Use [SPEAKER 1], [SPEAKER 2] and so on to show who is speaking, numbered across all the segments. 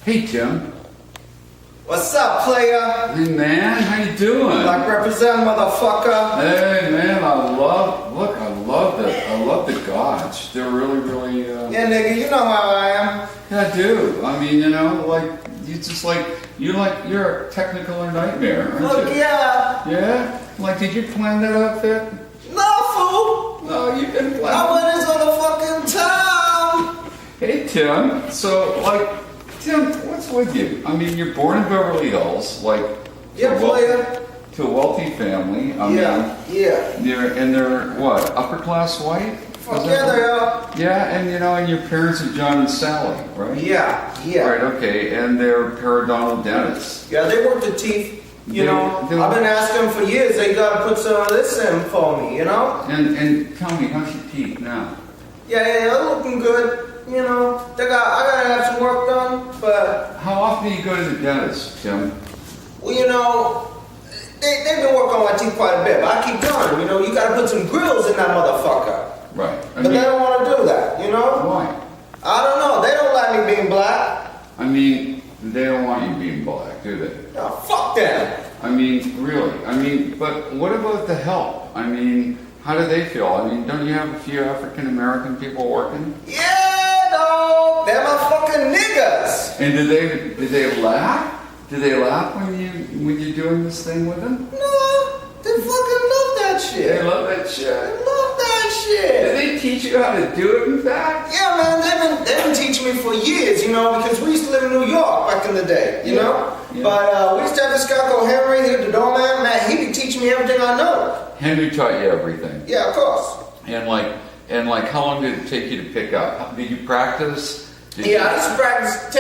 [SPEAKER 1] Hey, Tim.
[SPEAKER 2] What's up, player?
[SPEAKER 1] Hey, man. How you doing?
[SPEAKER 2] Like represent, motherfucker.
[SPEAKER 1] Hey, man. I love the gods. They're really.
[SPEAKER 2] Yeah, nigga, you know how I am.
[SPEAKER 1] Yeah, I do. I mean, you're a technicolor nightmare, aren't
[SPEAKER 2] Look,
[SPEAKER 1] you?
[SPEAKER 2] yeah.
[SPEAKER 1] Yeah? Like, did you plan that outfit?
[SPEAKER 2] No, fool.
[SPEAKER 1] No, you didn't plan
[SPEAKER 2] I went into the fucking town.
[SPEAKER 1] Hey, Tim. So, Tim, what's with you? I mean, you're born in Beverly Hills,
[SPEAKER 2] Yeah, player.
[SPEAKER 1] to a wealthy family.
[SPEAKER 2] Yeah.
[SPEAKER 1] They're what? Upper class white?
[SPEAKER 2] Fuck yeah, they are.
[SPEAKER 1] Yeah, and your parents are John and Sally, right?
[SPEAKER 2] Yeah.
[SPEAKER 1] Right, okay, and they're periodontal dentists.
[SPEAKER 2] Yeah, they work the teeth.
[SPEAKER 1] They-
[SPEAKER 2] I've been asking them for years. They gotta put some of this in for me,
[SPEAKER 1] And tell me, how's your teeth now?
[SPEAKER 2] Yeah, they're looking good. I gotta have some work done, but
[SPEAKER 1] How often do you go to the dentist, Tim?
[SPEAKER 2] well, they've been working on my teeth quite a bit, but I keep telling them, you gotta put some grills in that motherfucker.
[SPEAKER 1] Right.
[SPEAKER 2] But they don't want to do that,
[SPEAKER 1] Why?
[SPEAKER 2] I don't know. They don't like me being black.
[SPEAKER 1] I mean, they don't want you being black, do they?
[SPEAKER 2] No, fuck them.
[SPEAKER 1] I mean, really. But what about the help? How do they feel? Don't you have a few African American people working?
[SPEAKER 2] Yeah, dog. They're my fucking niggas.
[SPEAKER 1] And do they laugh? Do they laugh when you're doing this thing with them?
[SPEAKER 2] No, they fucking love that shit.
[SPEAKER 1] They love that shit.
[SPEAKER 2] They love that
[SPEAKER 1] Did
[SPEAKER 2] shit.
[SPEAKER 1] they teach you how to do it, in fact?
[SPEAKER 2] Yeah, man, they've been teaching me for years, because we used to live in New York back in the day, you know?
[SPEAKER 1] Yeah.
[SPEAKER 2] But we used to have this guy called Henry, he was the doorman, man, he be teaching me everything I know.
[SPEAKER 1] Henry taught you everything.
[SPEAKER 2] Yeah, of course.
[SPEAKER 1] And how long did it take you to pick up? Did you practice?
[SPEAKER 2] I used to practice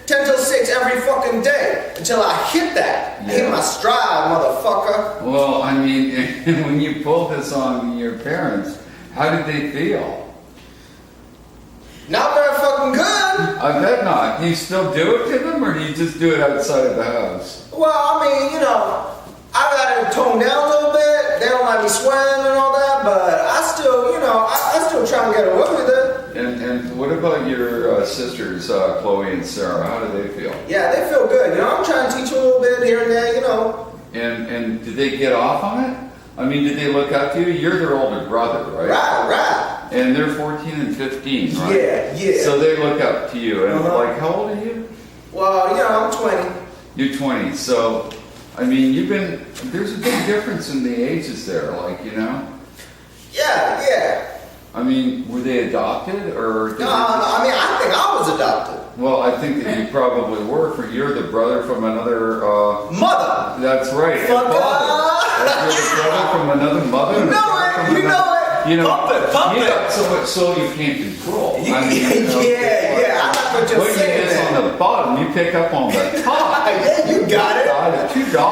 [SPEAKER 2] 10 till 6 every fucking day until I hit that. I hit my stride, motherfucker.
[SPEAKER 1] Well, when you pulled this on your parents, how did they feel?
[SPEAKER 2] Not very fucking good.
[SPEAKER 1] I bet not. Do you still do it to them, or do you just do it outside of the house?
[SPEAKER 2] Well, I got it toned down a little bit. They don't like me swearing and all that, but I still, I still try and get away with it.
[SPEAKER 1] And what about your sisters, Chloe and Sarah? How do they feel?
[SPEAKER 2] Yeah, they feel good. I'm trying to teach them a little bit here and there,
[SPEAKER 1] And did they get off on it? Did they look up to you? You're their older brother, right?
[SPEAKER 2] Right.
[SPEAKER 1] And they're 14 and 15, right?
[SPEAKER 2] Yeah.
[SPEAKER 1] So they look up to you. And how old are you?
[SPEAKER 2] Well, I'm 20.
[SPEAKER 1] You're 20. So, there's a big difference in the ages there,
[SPEAKER 2] Yeah.
[SPEAKER 1] Were they adopted or?
[SPEAKER 2] No, I think I was adopted.
[SPEAKER 1] Well, I think that you probably were, for you're the brother from another.
[SPEAKER 2] Mother.
[SPEAKER 1] That's right.
[SPEAKER 2] Fuck
[SPEAKER 1] You're the brother from another mother.
[SPEAKER 2] You know it. Pump it.
[SPEAKER 1] So much so you can't control.
[SPEAKER 2] Yeah. I like what you're
[SPEAKER 1] When you
[SPEAKER 2] saying.
[SPEAKER 1] miss on the bottom, you pick up on the top.
[SPEAKER 2] Yeah, you got it.
[SPEAKER 1] $2.
[SPEAKER 2] I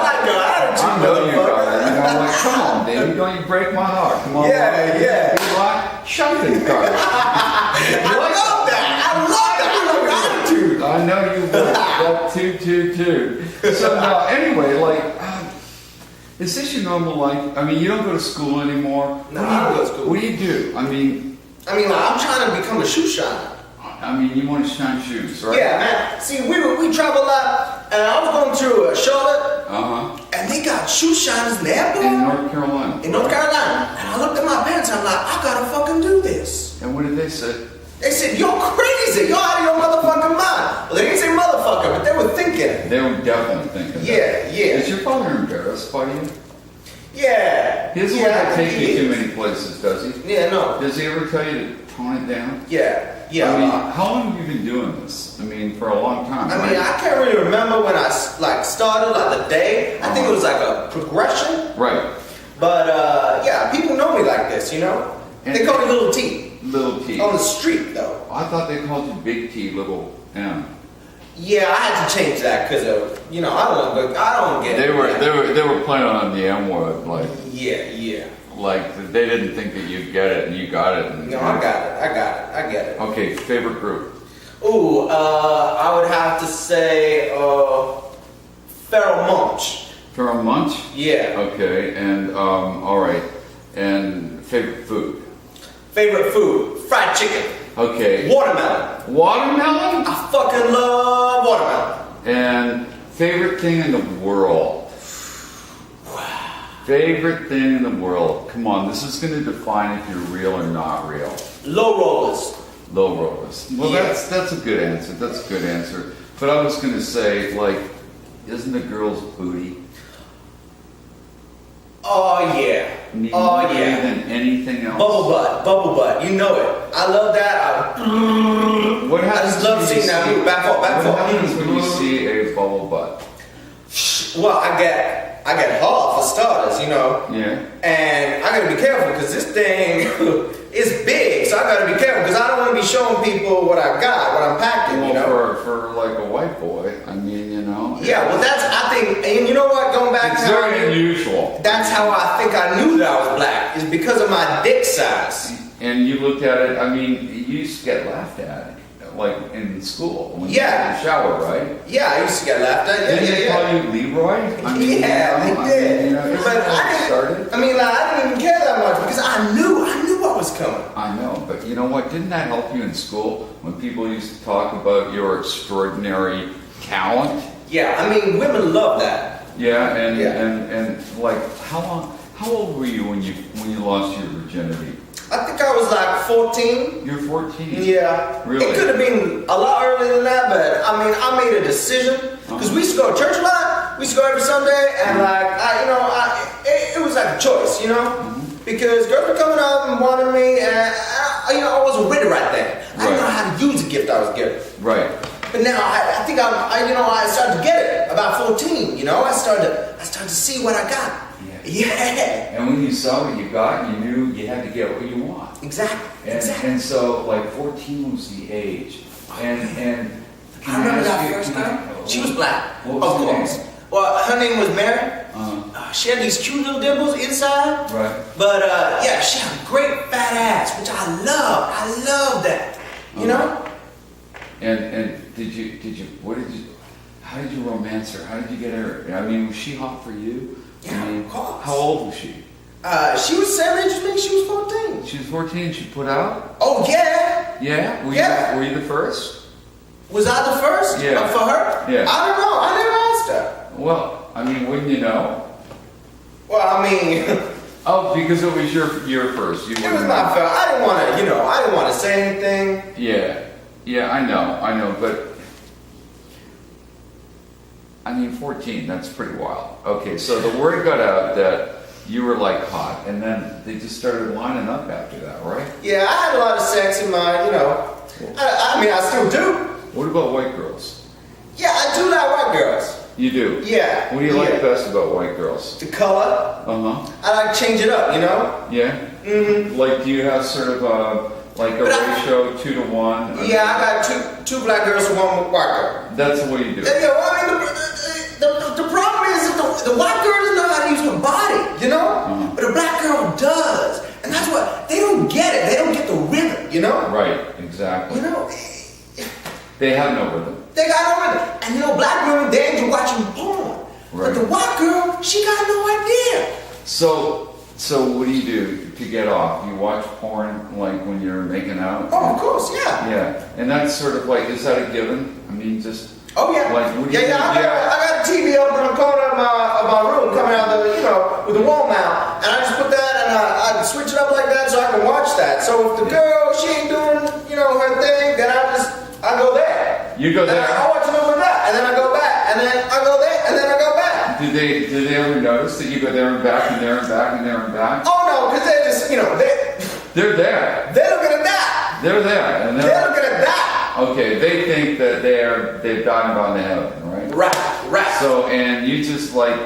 [SPEAKER 2] like your attitude.
[SPEAKER 1] I know you got it.
[SPEAKER 2] motherfucker.
[SPEAKER 1] I'm like, come on, baby, don't you break my heart. Come on.
[SPEAKER 2] Yeah.
[SPEAKER 1] You like shopping cart.
[SPEAKER 2] I love that. I love your attitude.
[SPEAKER 1] I know you would. That too. So now, anyway, is this your normal life? You don't go to school anymore.
[SPEAKER 2] No, I don't go to school.
[SPEAKER 1] What do you do?
[SPEAKER 2] I'm trying to become a shoe shiner.
[SPEAKER 1] You want to shine shoes, right?
[SPEAKER 2] Yeah, man. See, we travel a lot, and I was going to Charlotte, and they got shoe shiners in the airport.
[SPEAKER 1] In North Carolina.
[SPEAKER 2] In North Carolina. And I looked at my parents, I'm like, I gotta fucking do this.
[SPEAKER 1] And what did they say?
[SPEAKER 2] They said, you're crazy. You're out of your motherfucking mind. Well, they didn't say motherfucker, but they were thinking.
[SPEAKER 1] They were definitely thinking.
[SPEAKER 2] Yeah.
[SPEAKER 1] Is your father embarrassed by you?
[SPEAKER 2] Yeah.
[SPEAKER 1] He doesn't let you take you too many places, does he?
[SPEAKER 2] Yeah, no.
[SPEAKER 1] Does he ever tell you to tone it down?
[SPEAKER 2] Yeah.
[SPEAKER 1] How long have you been doing this? For a long time. Right?
[SPEAKER 2] I can't really remember when I started, the day. I think it was like a progression.
[SPEAKER 1] Right.
[SPEAKER 2] But people know me like this,
[SPEAKER 1] And
[SPEAKER 2] they call me Little T.
[SPEAKER 1] Little T.
[SPEAKER 2] On the street, though.
[SPEAKER 1] I thought they called you Big T, Little M.
[SPEAKER 2] Yeah, I had to change that because of, I don't get it.
[SPEAKER 1] They were playing on the M word,
[SPEAKER 2] Yeah.
[SPEAKER 1] They didn't think that you'd get it, and you got it.
[SPEAKER 2] No, I get it.
[SPEAKER 1] Okay, favorite group?
[SPEAKER 2] Ooh, I would have to say, Feral Munch.
[SPEAKER 1] Feral Munch?
[SPEAKER 2] Yeah.
[SPEAKER 1] Okay, and, all right. And favorite food?
[SPEAKER 2] Favorite food, fried chicken.
[SPEAKER 1] Okay.
[SPEAKER 2] Watermelon.
[SPEAKER 1] Watermelon?
[SPEAKER 2] I fucking love watermelon.
[SPEAKER 1] And favorite thing in the world? Favorite thing in the world? Come on, this is going to define if you're real or not real.
[SPEAKER 2] Low rollers.
[SPEAKER 1] Low rollers. Well,
[SPEAKER 2] Yeah.
[SPEAKER 1] that's a good answer. That's a good answer. But I was going to say, like, isn't a girl's booty
[SPEAKER 2] Oh yeah.
[SPEAKER 1] mean
[SPEAKER 2] Oh
[SPEAKER 1] more
[SPEAKER 2] yeah.
[SPEAKER 1] than anything else?
[SPEAKER 2] Bubble butt. You know it. I love that.
[SPEAKER 1] What happens?
[SPEAKER 2] I just love
[SPEAKER 1] when you
[SPEAKER 2] seeing that
[SPEAKER 1] see-
[SPEAKER 2] move back
[SPEAKER 1] What happens
[SPEAKER 2] forth.
[SPEAKER 1] when you see a bubble butt?
[SPEAKER 2] Well, I get hard for starters, you know.
[SPEAKER 1] Yeah.
[SPEAKER 2] And I gotta be careful because this thing is big, so I gotta be careful because I don't want to be showing people what I got, what I'm packing,
[SPEAKER 1] Well,
[SPEAKER 2] you know.
[SPEAKER 1] for like a white boy, I mean, you know.
[SPEAKER 2] Yeah, well, I think, and you know what? Going back
[SPEAKER 1] It's
[SPEAKER 2] to how
[SPEAKER 1] very unusual.
[SPEAKER 2] that's how I think I knew that I was black is because of my dick size.
[SPEAKER 1] And you looked at it. I mean, you used to get laughed at, like in school when you
[SPEAKER 2] Yeah.
[SPEAKER 1] were in the shower, right?
[SPEAKER 2] Yeah, I used to get laughed at.
[SPEAKER 1] Didn't they
[SPEAKER 2] Yeah.
[SPEAKER 1] call you Leroy? I mean,
[SPEAKER 2] Yeah,
[SPEAKER 1] you know,
[SPEAKER 2] they did.
[SPEAKER 1] I mean, you know, isn't
[SPEAKER 2] But
[SPEAKER 1] that how it
[SPEAKER 2] I didn't.
[SPEAKER 1] started?
[SPEAKER 2] I mean, like, I didn't even care that much because I knew what was coming.
[SPEAKER 1] I know, but you know what? Didn't that help you in school when people used to talk about your extraordinary talent?
[SPEAKER 2] Yeah, I mean, women love that.
[SPEAKER 1] Yeah, and
[SPEAKER 2] Yeah.
[SPEAKER 1] and like how old were you when you lost your virginity?
[SPEAKER 2] I think I was like 14.
[SPEAKER 1] You're 14.
[SPEAKER 2] Yeah.
[SPEAKER 1] Really?
[SPEAKER 2] It could have been a lot earlier than that, but I mean, I made a decision because we used to go to church a lot. We used to go every Sunday, and like, it was like a choice, you know, because girls were coming up and wanting me, and I wasn't ready right then. I didn't know how to use the gift I was given.
[SPEAKER 1] Right.
[SPEAKER 2] But now I think I started to get it about 14. You know, I started to see what I got. Yeah.
[SPEAKER 1] And when you saw what you got, you knew you had to get what you want.
[SPEAKER 2] Exactly.
[SPEAKER 1] And so, like, 14 was the age. And can
[SPEAKER 2] I remember
[SPEAKER 1] ask
[SPEAKER 2] that
[SPEAKER 1] you-
[SPEAKER 2] first
[SPEAKER 1] can I-
[SPEAKER 2] time. She was black.
[SPEAKER 1] What was
[SPEAKER 2] Of
[SPEAKER 1] her
[SPEAKER 2] course.
[SPEAKER 1] name?
[SPEAKER 2] Well, her name was Mary. She had these cute little dimples inside.
[SPEAKER 1] Right.
[SPEAKER 2] But yeah, she had a great fat ass, which I love. I love that. You know?
[SPEAKER 1] And how did you romance her? How did you get her? I mean, was she hot for you?
[SPEAKER 2] Yeah,
[SPEAKER 1] I mean,
[SPEAKER 2] of course.
[SPEAKER 1] How old was she?
[SPEAKER 2] She was 7 inches big. She was 14.
[SPEAKER 1] She was 14. She put out.
[SPEAKER 2] Oh yeah.
[SPEAKER 1] Yeah. Were you the first?
[SPEAKER 2] Was I the first?
[SPEAKER 1] Yeah.
[SPEAKER 2] For her?
[SPEAKER 1] Yeah.
[SPEAKER 2] I don't know. I never asked her.
[SPEAKER 1] Well, I mean, wouldn't you know?
[SPEAKER 2] Well, I mean,
[SPEAKER 1] Oh, because it was your first. You
[SPEAKER 2] it was
[SPEAKER 1] wouldn't
[SPEAKER 2] my
[SPEAKER 1] know.
[SPEAKER 2] fault. I didn't want to say anything.
[SPEAKER 1] Yeah, I know, but I mean, 14, that's pretty wild. Okay, so the word got out that you were like hot, and then they just started lining up after that, right?
[SPEAKER 2] Yeah, I had a lot of sex in my, I mean, I still do.
[SPEAKER 1] What about white girls?
[SPEAKER 2] Yeah, I do like white girls.
[SPEAKER 1] You do?
[SPEAKER 2] Yeah.
[SPEAKER 1] What do you like
[SPEAKER 2] Yeah.
[SPEAKER 1] best about white girls?
[SPEAKER 2] The color.
[SPEAKER 1] Uh-huh.
[SPEAKER 2] I like to change it up, you know?
[SPEAKER 1] Yeah?
[SPEAKER 2] Mm-hmm.
[SPEAKER 1] Like, do you have sort of a ratio 2 to 1?
[SPEAKER 2] Yeah, I got two black girls and one white girl.
[SPEAKER 1] That's the way you do it.
[SPEAKER 2] Yeah, well, I mean, the problem is that the white girl doesn't know how to use her body, you know?
[SPEAKER 1] Uh-huh.
[SPEAKER 2] But a black girl does. And that's what, they don't get it. They don't get the rhythm, you know?
[SPEAKER 1] Right, exactly.
[SPEAKER 2] You know?
[SPEAKER 1] They have no rhythm.
[SPEAKER 2] They got no rhythm. And black women, they enjoy watching porn.
[SPEAKER 1] Right.
[SPEAKER 2] But the white girl, she got no idea.
[SPEAKER 1] So what do you do to get off? You watch porn like when you're making out?
[SPEAKER 2] Oh, of course, yeah.
[SPEAKER 1] Yeah, and that's sort of like, is that a given? I mean, just
[SPEAKER 2] Oh yeah.
[SPEAKER 1] like, what do you
[SPEAKER 2] Yeah. I got a TV up in the corner of my room coming out with the wall mount, and I just put that and I switch it up like that so I can watch that. So if the girl she ain't doing her thing, then I go there.
[SPEAKER 1] You go
[SPEAKER 2] And
[SPEAKER 1] there.
[SPEAKER 2] I watch a little bit of that, and then I go back, and then I go there, and then I go back.
[SPEAKER 1] Did they ever notice that you go there and back and there and back and there and back?
[SPEAKER 2] Oh no, because they just
[SPEAKER 1] They're there.
[SPEAKER 2] they're looking at that.
[SPEAKER 1] They're there, and
[SPEAKER 2] They're looking at that.
[SPEAKER 1] okay. They think that they've died on the heaven, right?
[SPEAKER 2] Right.
[SPEAKER 1] So and you just like.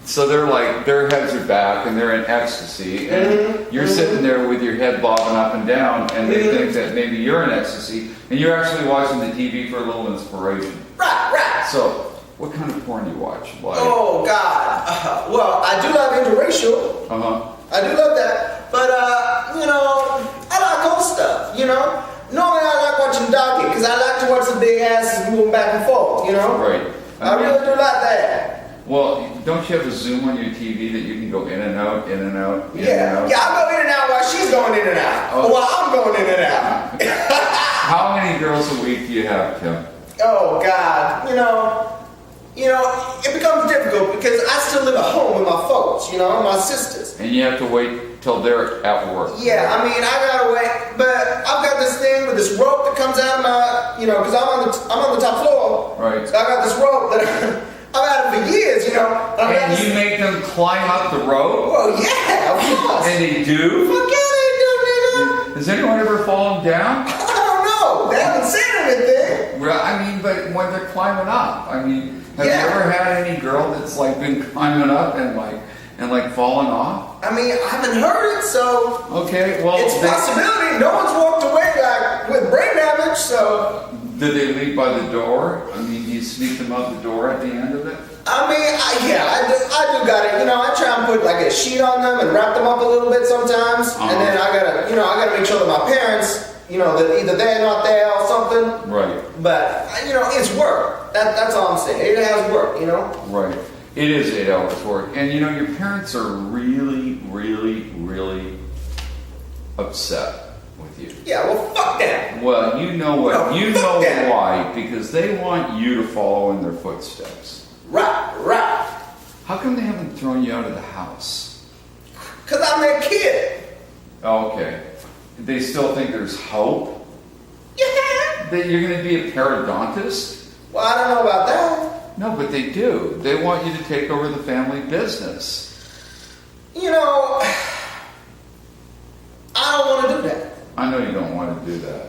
[SPEAKER 1] So they're like, their heads are back and they're in ecstasy, and you're sitting there with your head bobbing up and down, and they think that maybe you're in ecstasy, and you're actually watching the TV for a little inspiration.
[SPEAKER 2] Right.
[SPEAKER 1] So, what kind of porn do you watch? Like,
[SPEAKER 2] Oh God. Well, I do love interracial. I do love that. But I like old stuff. Normally I like watching donkey because I like to watch the big asses moving back and forth.
[SPEAKER 1] Right.
[SPEAKER 2] I really do like that.
[SPEAKER 1] Well, don't you have a zoom on your TV that you can go in and out, in and out, in and
[SPEAKER 2] Yeah.
[SPEAKER 1] out?
[SPEAKER 2] Yeah, I go in and out while she's going in and out.
[SPEAKER 1] Oh.
[SPEAKER 2] While I'm going in and out.
[SPEAKER 1] How many girls a week do you have, Kim?
[SPEAKER 2] Oh God, it becomes difficult because I still live at home with my folks, my sisters.
[SPEAKER 1] And you have to wait till they're at work.
[SPEAKER 2] Yeah, I gotta wait, but I've got this thing with this rope that comes out of my, because I'm on the top floor.
[SPEAKER 1] Right.
[SPEAKER 2] So I got this rope that I've had it for years,
[SPEAKER 1] And you make them climb up the rope?
[SPEAKER 2] Well, yeah, of course.
[SPEAKER 1] And they do?
[SPEAKER 2] Fuck yeah, they do, nigga.
[SPEAKER 1] Has anyone ever fallen down?
[SPEAKER 2] I don't know. They haven't said anything.
[SPEAKER 1] Well, but when they're climbing up, have you
[SPEAKER 2] Yeah.
[SPEAKER 1] ever had any girl that's been climbing up and falling off?
[SPEAKER 2] I haven't heard it, so
[SPEAKER 1] Okay, well,
[SPEAKER 2] it's a possibility. No one's walked away with brain damage, so.
[SPEAKER 1] Did they leave by the door? Do you sneak them out the door at the end of it?
[SPEAKER 2] I do got it. I try and put a sheet on them and wrap them up a little bit sometimes, and then I gotta make sure that my parents, that either they're not there or something.
[SPEAKER 1] Right.
[SPEAKER 2] But it's work. That's all I'm saying. It has work.
[SPEAKER 1] Right. It is 8 hours work, and your parents are really, really, really upset with you.
[SPEAKER 2] Yeah. Well, fuck that.
[SPEAKER 1] Well, you know what?
[SPEAKER 2] No,
[SPEAKER 1] You
[SPEAKER 2] fuck
[SPEAKER 1] know
[SPEAKER 2] that.
[SPEAKER 1] why? Because they want you to follow in their footsteps.
[SPEAKER 2] Right.
[SPEAKER 1] How come they haven't thrown you out of the house?
[SPEAKER 2] Cause I'm their kid.
[SPEAKER 1] Okay. They still think there's hope?
[SPEAKER 2] Yeah.
[SPEAKER 1] That you're going to be a periodontist?
[SPEAKER 2] Well, I don't know about that.
[SPEAKER 1] No, but they do. They want you to take over the family business.
[SPEAKER 2] I don't want to do that.
[SPEAKER 1] I know you don't want to do that.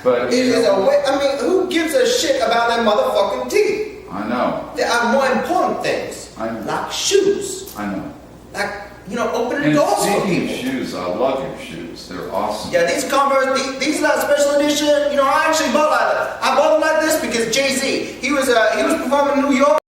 [SPEAKER 1] But,
[SPEAKER 2] It is a way. Who gives a shit about their motherfucking teeth?
[SPEAKER 1] I know.
[SPEAKER 2] There are more important things.
[SPEAKER 1] I know.
[SPEAKER 2] Like shoes.
[SPEAKER 1] I know.
[SPEAKER 2] Opening
[SPEAKER 1] And
[SPEAKER 2] doors for
[SPEAKER 1] speaking
[SPEAKER 2] people.
[SPEAKER 1] of shoes, I love your shoes. They're awesome.
[SPEAKER 2] Yeah, these Converse, these are not special edition. I actually bought them like this because Jay-Z, he was performing in New York.